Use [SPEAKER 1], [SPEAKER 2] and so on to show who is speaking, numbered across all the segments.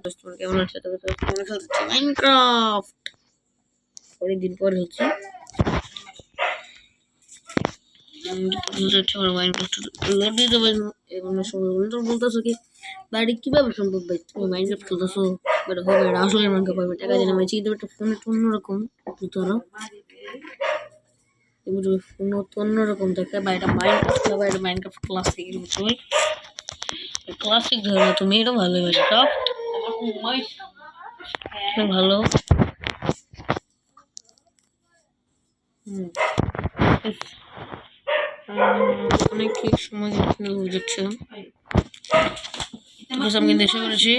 [SPEAKER 1] Customer কেমন আছে? তবে তো মনে হচ্ছে মাইনক্রাফট অনেকদিন পরে হচ্ছে বলতেছো কি বাড়ি কিভাবে সম্ভব ভাই? তুমি মাইনক্রাফট খেলতেছো বাট হবে না, আসলে মাইনক্রাফট হবে টাকা দিলে আমি চিন্তা একটা ফোনে অন্যরকম ধরো ফোন অন্যরকম দেখে বা এটা মাইনক্রাফট বা এটা মাইনক্রাফট ক্লাসিক তুমি ক্লাসিক ধরো তুমি এটা ভালো মাইনক্রাফট ভালো অনেক সময় বুঝাচ্ছে আমি কিন্তু এসে করেছি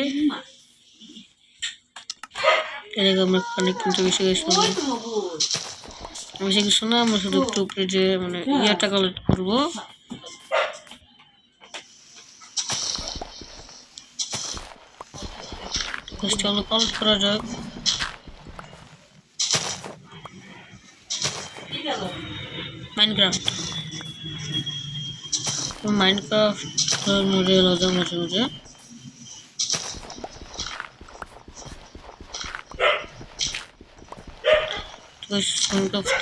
[SPEAKER 1] আমরা অনেক কিন্তু বেশি বেশি কিছু না, আমরা শুধু একটু উপরে যে মানে ইয়াটা কালেক্ট করবো চলো কালেক্ট করা যাক। মাইনক্রাফট মজা লজা মাঝে মাঝে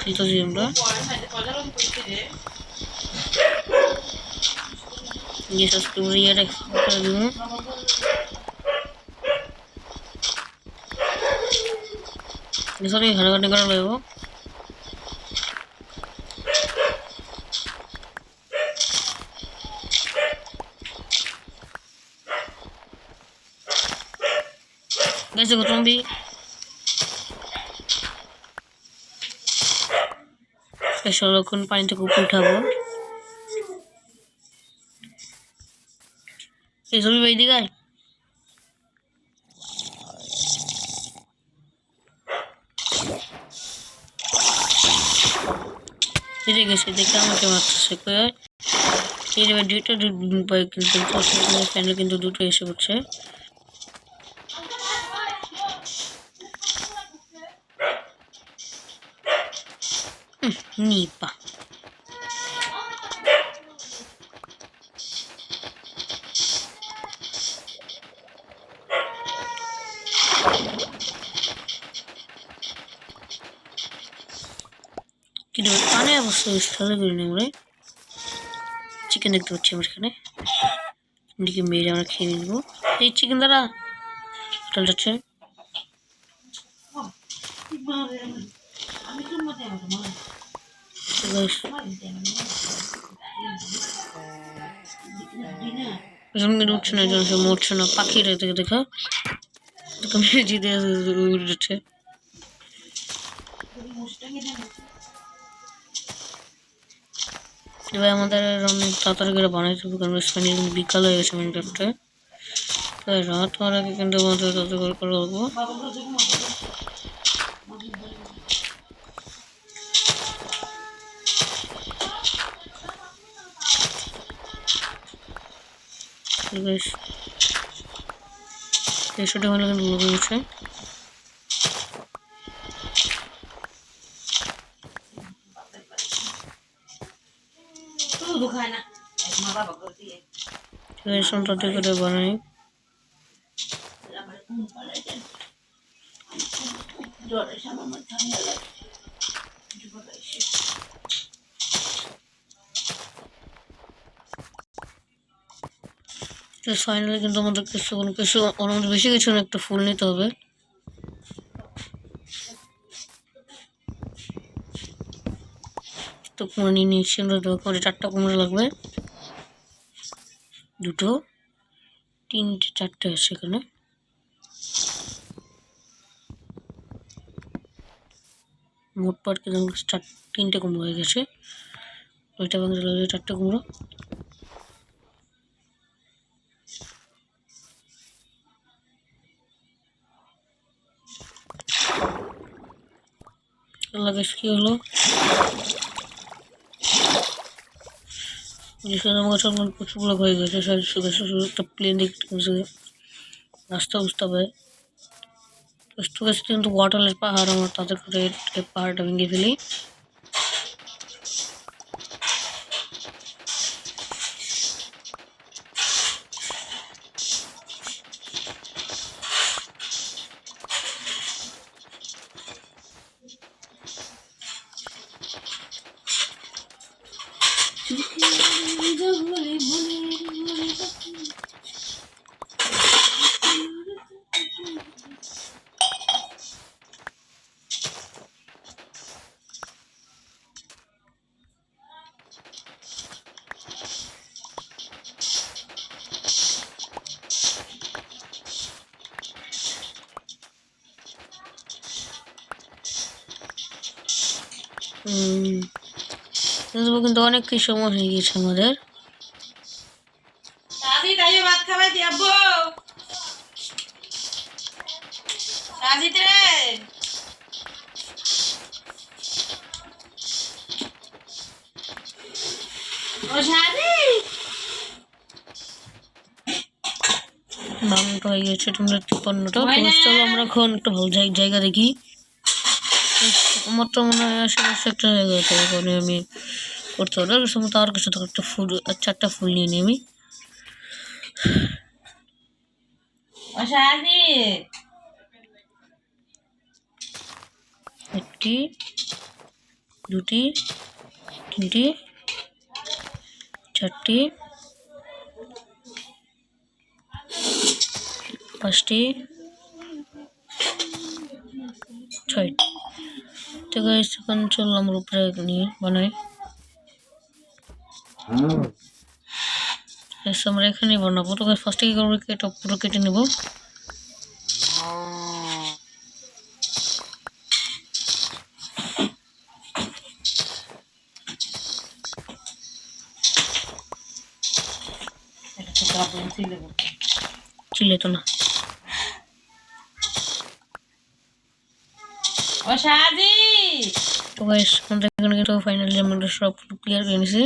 [SPEAKER 1] খেলতেছি আমরা ঘাটাঘাটি করা লাগবো। গেছে গো জম্বি সরক্ষণ পানি থেকে উপরে উঠাবো। এই জমি ভাই দিকে ফিরে গেছে দেখে আমাকে মারতেছে এইবার দুইটা কিন্তু ফ্যানে কিন্তু দুটো এসে পড়ছে। নিপা কিন্তু পানি অবস্থা খেলা করি না আমরা। চিকেন দেখতে পাচ্ছি আমার এখানে, এদিকে মেরে আমরা খেয়ে নিবো। এই চিকেন দ্বারা যাচ্ছে উঠছে না, মরছে না, পাখিরা থেকে দেখা জিতে উঠছে। এবার আমাদের অনেক তাড়াতাড়ি করে বানাইতে হবে, কারণ বিকাল হয়ে গেছে মাইনক্রাফটে। তাই রাত হওয়ার আগে কিন্তু আমাদের তাড়াতাড়ি করে করবো। দেড়শোটা হলে কিন্তু লোকে গেছে। করে বানাই ফাইনালি কিন্তু আমাদের কিছু আমাদের বেশি কিছু না, একটা ফুল নিতে হবে। তো কুমড়ো নিয়ে নিচ্ছি আমরা, করে 4টা কুমড়ো লাগবে, 2, 3, 4টে আছে এখানে। মোটপাট কিন্তু 3টে কুমড়ো হয়ে গেছে। ওইটা ভাঙতে লাগবে 4টে কুমড়ো। কি হলো প্রচুর ব্লক হয়ে গেছে, শুধু একটা প্লেন দেখতে রাস্তা বুঝতে হবে। কিন্তু ওয়াটারলেস পাহাড়, আমার তাদের করে পাহাড়টা ভেঙে ফেলি। কিন্তু অনেক কিছু সময় হয়ে গেছে আমাদের।
[SPEAKER 2] ভাত খাবাই দিয়াবো রাজিতে রে ও শাদি
[SPEAKER 1] বারোটা হয়ে গেছে, তোমরা 53টা। চলো আমরা এখন একটা ভালো জায়গা দেখি। আমার তো মনে হয় আশেপাশে একটা জায়গা আছে, ওখানে আমি করতে পারবো। সময় আর কিছু তো একটা ফুল, 4টা ফুল নিয়ে নিই আমি। একটি, দুটি, তিনটি, 4টি, 5টি, 6টি। তো গাইস এখন চলো আমরা উপরে নিয়ে বানাই। আমরা এখানে বানাবো। তো গাইস ফার্স্টে কি করবো, এটা পুরো কেটে নেব। চিলে তো না। তো গাইস আমাদের এখানে কিন্তু ফাইনালি আমরা সব ক্লিয়ার করে নিয়েছি।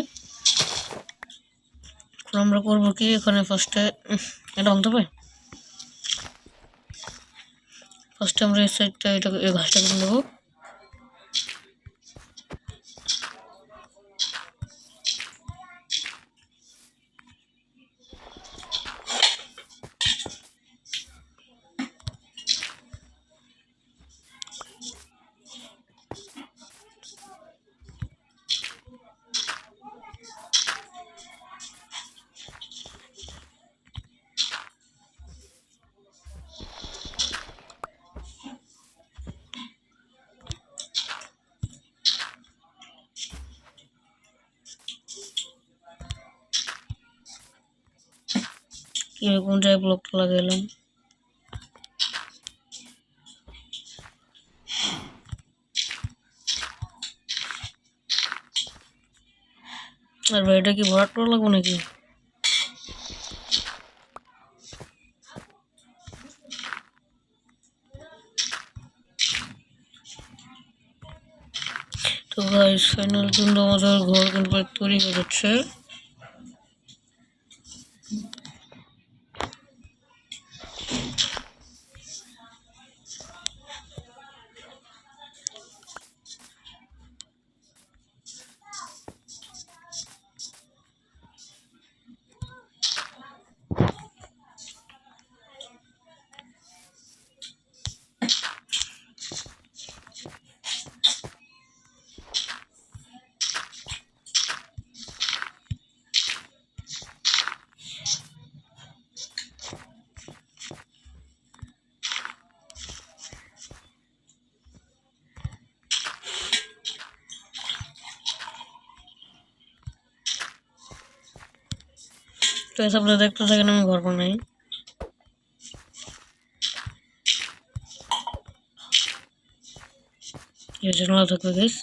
[SPEAKER 1] এখন আমরা করবো কি, এখানে ফার্স্টে এটা ভাঙতে পাই। ফার্স্টে আমরা এই সাইডটা, এই ঘাসটা কেটে নেবো। এরকম যায় ব্লকটা লাগাইলাম। আর ভাই এটা কি ভরাট করা লাগবে নাকি? তো গাইস ফাইনাল কিন্তু আমাদের ঘর কিন্তু তৈরি হয়ে যাচ্ছে। তো এসব দেখতে থাকেন, আমি ঘর বানাই। এই জানালা থাকবে গাইস।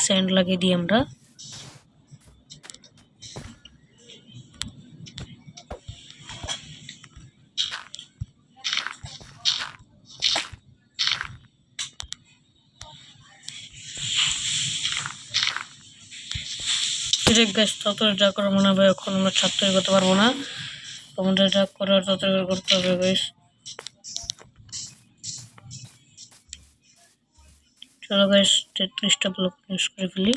[SPEAKER 1] স্যান্ড লাগিয়ে দিই আমরা। গ্যাস তাড়াতাড়ি যা করে মনে হবে, এখন আমরা ছাদ তৈরি করতে পারবো না। আমাদের যা করার তাড়াতাড়ি করতে হবে গাইস। চলো গাইস 33টা ব্লক ফিনিশ করে ফেলি।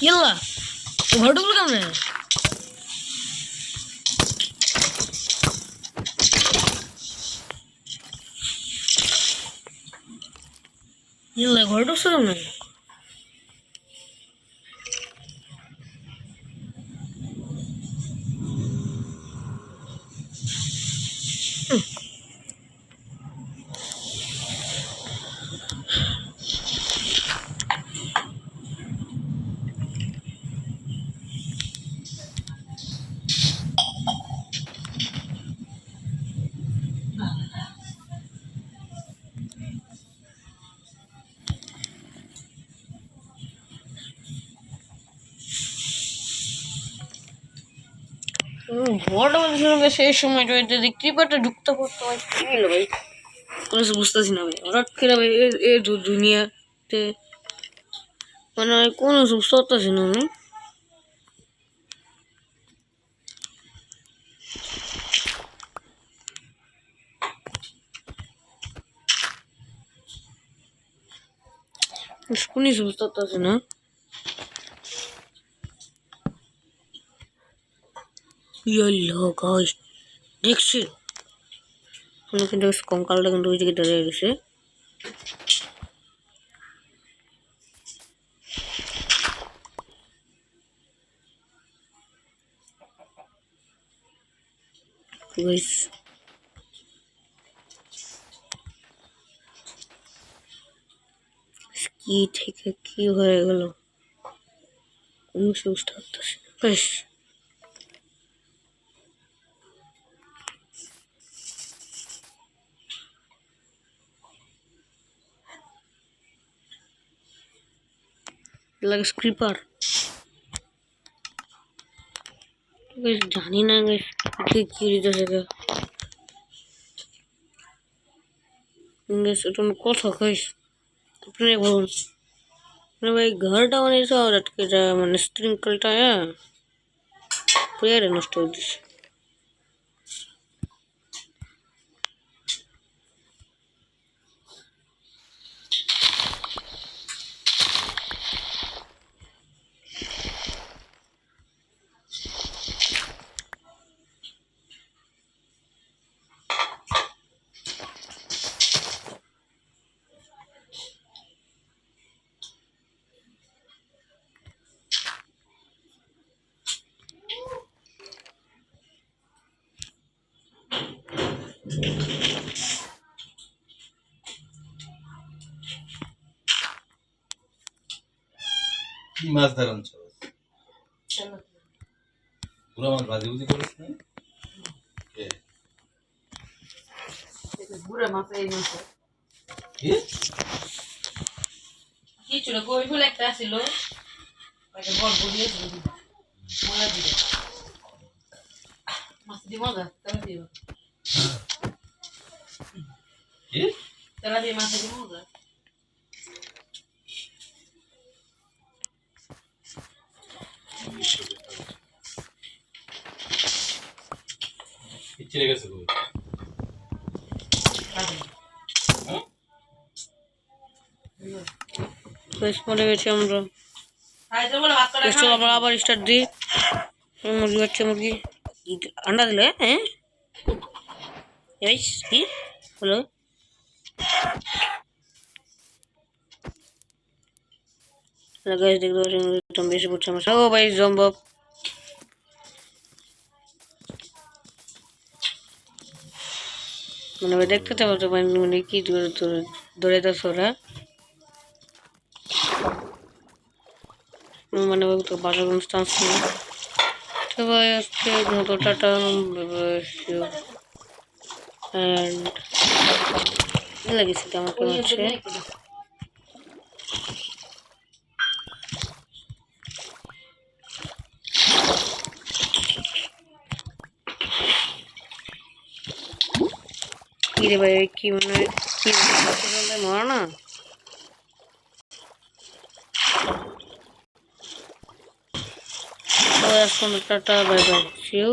[SPEAKER 1] ইয়াল্লা ঘরটুকুলো কেমনে ইয়াল্লা ঘর ঢুকছে কেমনে? ঘরটা মধ্যে সেই সময় যদি ক্রিপারটা ঢুকতে পারতো ভাই কি হলো ভাই, কোনো কিছু বুঝতেছি না ভাই। হঠাৎ করে ভাই এ দুনিয়াতে মানে কোনো কিছু বুঝতে পারতেছি না আমি। কোনো কিছু বুঝতে পারতেছি না। ইয়াল্লা গাইস দেখছি কিন্তু কঙ্কালটা কিন্তু ওই দিকে দাঁড়িয়ে গেছে। গাইস কি থেকে কি হয়ে গেল কোনো কিছু বুঝতে পারতেছি না গাইস। লাগে স্ক্রিপার জানি না গাইস কি দিতেছে গাইস এটা কথা গাইস আপনি বলুন ভাই। ঘরটা মানে সব আটকে যায় মানে স্প্রিঙ্কলটা পুরো নষ্ট হয়ে দিচ্ছে।
[SPEAKER 3] কি মাছ ধরান পুরো মাছ ভাজি ভুজি করিস না
[SPEAKER 2] বুড়া মাছ এই মাছ
[SPEAKER 3] কি
[SPEAKER 2] কি ছিল কই ফুল একটা ছিল ওইটা বড় বড় ছিল মজা দিবে মাছ দি মজা তেলা দিও
[SPEAKER 3] কি
[SPEAKER 2] তেলা দিয়ে মাছ দি মজা
[SPEAKER 3] কি ছিড়ে গেছে কই
[SPEAKER 1] গাইস পড়ে গেছি আমরা।
[SPEAKER 2] খাইতে বলে ভাত করে
[SPEAKER 1] চলো আমরা আবার স্টার্ট দিই। মুরগি বাচ্চা মুরগি আন্ডা দিলে হ্যাঁ কি হলো গাইস দেখতে পাচ্ছেন বেশি পড়ছে আমার ও ভাই সম্ভব মানে ভাই দেখতে তো পারতো মানে কি দৌড়ে তো ওরা মানে তো বাসা কোনো চান্স নেই তো ভাই আজকে মতো টাটা অ্যান্ড লাগেছে কেমন কেমন হচ্ছে কি রে ভাই কি মনে হয় কি মারা না তো এখন টাটা বাই বাই সি ইউ